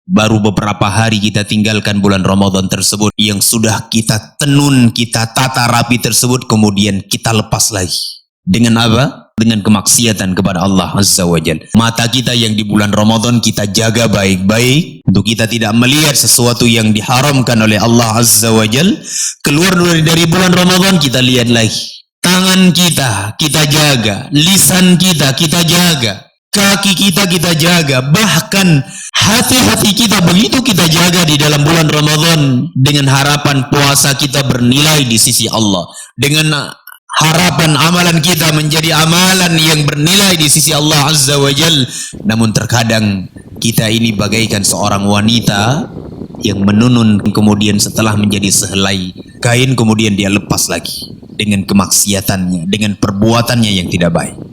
Baru beberapa hari kita tinggalkan bulan Ramadan tersebut yang sudah kita tenun, kita tata rapi tersebut, kemudian kita lepas lagi. Dengan apa? Dengan kemaksiatan kepada Allah Azza wa Jalla. Mata kita yang di bulan Ramadan kita jaga baik-baik untuk kita tidak melihat sesuatu yang diharamkan oleh Allah Azza wa Jalla. Keluar dari bulan Ramadan kita lihat lagi. Tangan kita jaga, lisan kita jaga, kaki kita jaga, bahkan hati-hati kita begitu kita jaga di dalam bulan Ramadan dengan harapan puasa kita bernilai di sisi Allah, dengan harapan amalan kita menjadi amalan yang bernilai di sisi Allah Azza wa Jal. Namun terkadang kita ini bagaikan seorang wanita yang menunun, kemudian setelah menjadi sehelai kain kemudian dia lepas lagi dengan kemaksiatannya, dengan perbuatannya yang tidak baik.